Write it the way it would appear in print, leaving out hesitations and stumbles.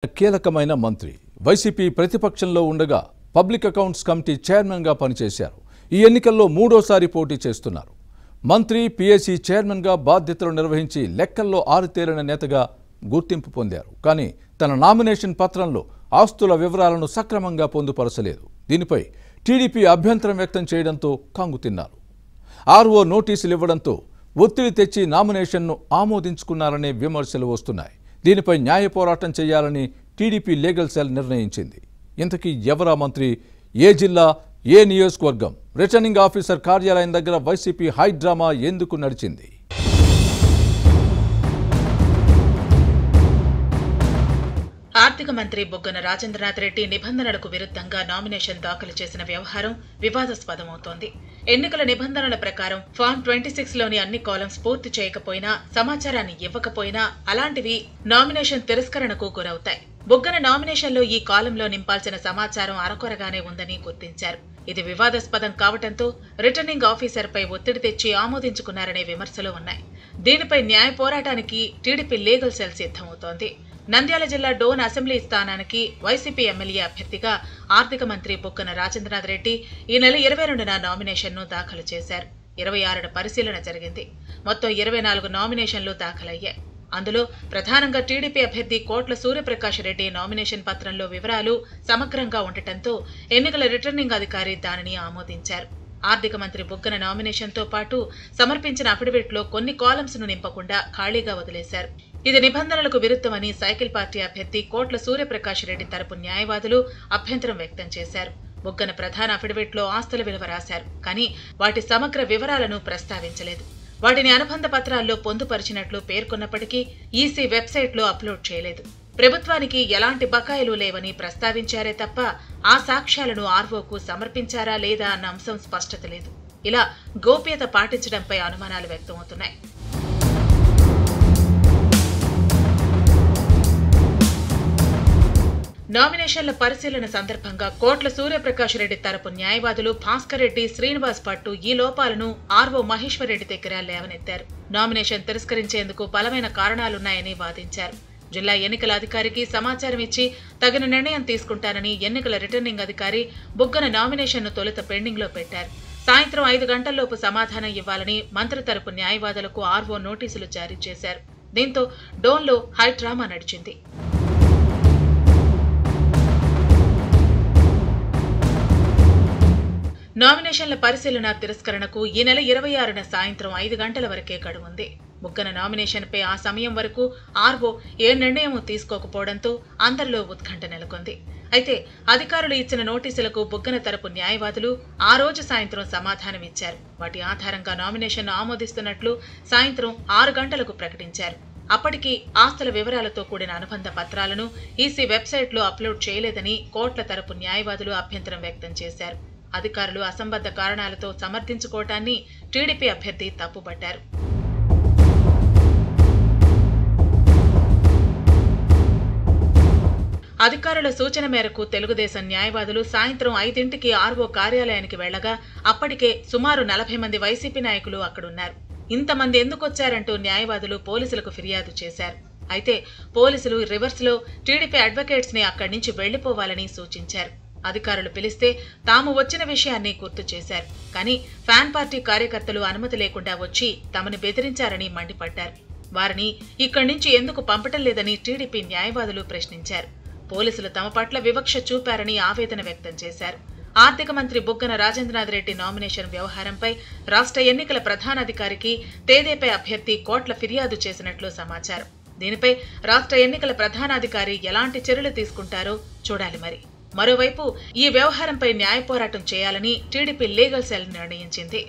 కీలకమైన మంత్రి వైసీపీ ప్రతిపక్షంలో ఉండగా పబ్లిక్ అకౌంట్స్ కమిటీ చైర్మన్ గా పనిచేశారు. ఈ ఎన్నికల్లో మూడోసారి పోటీ చేస్తున్నారు. మంత్రి పీఏసీ చైర్మన్ గా బాధ్యతలు నిర్వహించి లెక్కల్లో ఆరుతేరిన నేతగా గుర్తింపు పొందారు. కానీ తన నామినేషన్ పత్రంలో ఆస్తుల వివరాలను సక్రమంగా పొందుపరచలేదు. దీనిపై టీడీపీ అభ్యంతరం వ్యక్తం చేయడంతో కంగుతిన్నారు. ఆర్ఓ నోటీసులు ఇవ్వడంతో ఒత్తిడి తెచ్చి నామినేషన్ను ఆమోదించుకున్నారనే విమర్శలు వస్తున్నాయి. దీనిపై న్యాయ పోరాటం చేయాలని టీడీపీ లీగల్ సెల్ నిర్ణయించింది. ఇంతకీ ఎవరా మంత్రి, ఏ జిల్లా, ఏ నియోజకవర్గం? రిటర్నింగ్ ఆఫీసర్ కార్యాలయం దగ్గర వైసీపీ హైడ్రామా ఎందుకు నడిచింది? ఆర్థిక మంత్రి బుగ్గన రాజేంద్రనాథ్ రెడ్డి నిబంధనలకు విరుద్ధంగా నామినేషన్ దాఖలు చేసిన వ్యవహారం వివాదాస్పదమవుతోంది. ఎన్నికల నిబంధనల ప్రకారం ఫామ్ 26లోని అన్ని కాలమ్స్ పూర్తి చేయకపోయినా, సమాచారాన్ని ఇవ్వకపోయినా అలాంటివి నామినేషన్ తిరస్కరణకు గురవుతాయి. బుగ్గన నామినేషన్లో ఈ కాలంలో నింపాల్సిన సమాచారం అరకొరగానే ఉందని గుర్తించారు. ఇది వివాదాస్పదం కావడంతో రిటర్నింగ్ ఆఫీసర్పై ఒత్తిడి తెచ్చి ఆమోదించుకున్నారనే విమర్శలు ఉన్నాయి. దీనిపై న్యాయ పోరాటానికి టీడీపీ లీగల్ సెల్ సిద్ధమవుతోంది. నంద్యాల జిల్లా డోన్ అసెంబ్లీ స్థానానికి వైసీపీ ఎమ్మెల్యే అభ్యర్థిగా ఆర్థిక మంత్రి బుగ్గన రాజేంద్రనాథ్ రెడ్డి ఈ నెల 22న నామినేషన్ను దాఖలు చేశారు. 26న పరిశీలన జరిగింది. మొత్తం 24 నామినేషన్లు దాఖలయ్యాయి. అందులో ప్రధానంగా టీడీపీ అభ్యర్థి కోట్ల సూర్యప్రకాష్ రెడ్డి నామినేషన్ పత్రంలో వివరాలు సమగ్రంగా ఉండటంతో ఎన్నికల రిటర్నింగ్ అధికారి దానిని ఆమోదించారు. ఆర్థిక మంత్రి బుగ్గన నామినేషన్తో పాటు సమర్పించిన అఫిడవిట్లో కొన్ని కాలమ్స్ ను నింపకుండా ఖాళీగా వదిలేశారు. ఇది నిబంధనలకు విరుద్ధమని సైకిల్ పార్టీ అభ్యర్థి కోట్ల సూర్యప్రకాష్ రెడ్డి తరపు న్యాయవాదులు అభ్యంతరం వ్యక్తం చేశారు. బుగ్గన ప్రధాన అఫిడవిట్లో ఆస్తుల విలువ రాశారు, కానీ వాటి సమగ్ర వివరాలను ప్రస్తావించలేదు. వాటిని అనుబంధ పత్రాల్లో పొందుపరిచినట్లు పేర్కొన్నప్పటికీ ఈసీ వెబ్సైట్లో అప్లోడ్ చేయలేదు. ప్రభుత్వానికి ఎలాంటి బకాయిలు లేవని ప్రస్తావించారే తప్ప ఆ సాక్ష్యాలను ఆర్ఓకు సమర్పించారా లేదా అన్న అంశం స్పష్టత లేదు. ఇలా గోప్యత పాటించడంపై అనుమానాలు వ్యక్తమవుతున్నాయి. నామినేషన్ల పరిశీలన సందర్భంగా కోట్ల సూర్యప్రకాష్ రెడ్డి తరపు న్యాయవాదులు భాస్కర్ రెడ్డి, శ్రీనివాస్ పట్టు ఈ లోపాలను ఆర్ఓ మహేశ్వర్ రెడ్డి దగ్గర లేవనెత్తారు. నామినేషన్ తిరస్కరించేందుకు బలమైన కారణాలున్నాయని వాదించారు. జిల్లా ఎన్నికల అధికారికి సమాచారం ఇచ్చి తగిన నిర్ణయం తీసుకుంటానని ఎన్నికల రిటర్నింగ్ అధికారి బుగ్గన నామినేషన్ను తొలుత పెండింగ్లో పెట్టారు. సాయంత్రం 5 గంటల్లోపు సమాధానం ఇవ్వాలని మంత్రి తరపు న్యాయవాదులకు ఆర్ఓ నోటీసులు జారీ చేశారు. దీంతో డోన్లో హైడ్రామా నడిచింది. నామినేషన్ల పరిశీలన తిరస్కరణకు ఈ నెల 26న సాయంత్రం 5 గంటల వరకే గడువుంది. బుగ్గన నామినేషన్పై ఆ సమయం వరకు ఆర్ఓ ఏ నిర్ణయం తీసుకోకపోవడంతో అందరిలో ఉత్కంఠ నెలకొంది. అయితే అధికారులు ఇచ్చిన నోటీసులకు బుగ్గన తరపు న్యాయవాదులు ఆ రోజు సాయంత్రం సమాధానం ఇచ్చారు. వాటి ఆధారంగా నామినేషన్ను ఆమోదిస్తున్నట్లు సాయంత్రం 6 గంటలకు ప్రకటించారు. అప్పటికి ఆస్తుల వివరాలతో కూడిన అనుబంధ పత్రాలను ఈసీ వెబ్సైట్లో అప్లోడ్ చేయలేదని కోట్ల తరపు న్యాయవాదులు అభ్యంతరం వ్యక్తం చేశారు. అధికారులు అసంబద్ధ కారణాలతో సమర్థించుకోవటాన్ని టీడీపీ అభ్యర్థి తప్పుపట్టారు. అధికారుల సూచన మేరకు తెలుగుదేశం న్యాయవాదులు సాయంత్రం 5ంటికి ఆర్ఓ కార్యాలయానికి వెళ్లగా అప్పటికే సుమారు 40 మంది వైసీపీ నాయకులు అక్కడున్నారు. ఇంతమంది ఎందుకొచ్చారంటూ న్యాయవాదులు పోలీసులకు ఫిర్యాదు చేశారు. అయితే పోలీసులు రివర్స్లో టీడీపీ అడ్వకేట్స్ ని అక్కడి నుంచి వెళ్లిపోవాలని సూచించారు. అధికారులు పిలిస్తే తాము వచ్చిన విషయాన్ని గుర్తు చేశారు. కానీ ఫ్యాన్ పార్టీ కార్యకర్తలు అనుమతి లేకుండా వచ్చి తమను బెదిరించారని మండిపడ్డారు. వారిని ఇక్కడి నుంచి ఎందుకు పంపటం లేదని టీడీపీ న్యాయవాదులు ప్రశ్నించారు. పోలీసులు తమ పట్ల వివక్ష చూపారని ఆవేదన వ్యక్తం చేశారు. ఆర్థిక మంత్రి బుగ్గన రాజేంద్రనాథ్ రెడ్డి నామినేషన్ వ్యవహారంపై రాష్ట్ర ఎన్నికల ప్రధానాధికారికి తేదేపై అభ్యర్థి కోట్ల ఫిర్యాదు చేసినట్లు సమాచారం. దీనిపై రాష్ట్ర ఎన్నికల ప్రధానాధికారి ఎలాంటి చర్యలు తీసుకుంటారో చూడాలి. మరోవైపు ఈ వ్యవహారంపై న్యాయ పోరాటం చేయాలని టీడీపీ లీగల్ సెల్ నిర్ణయించింది.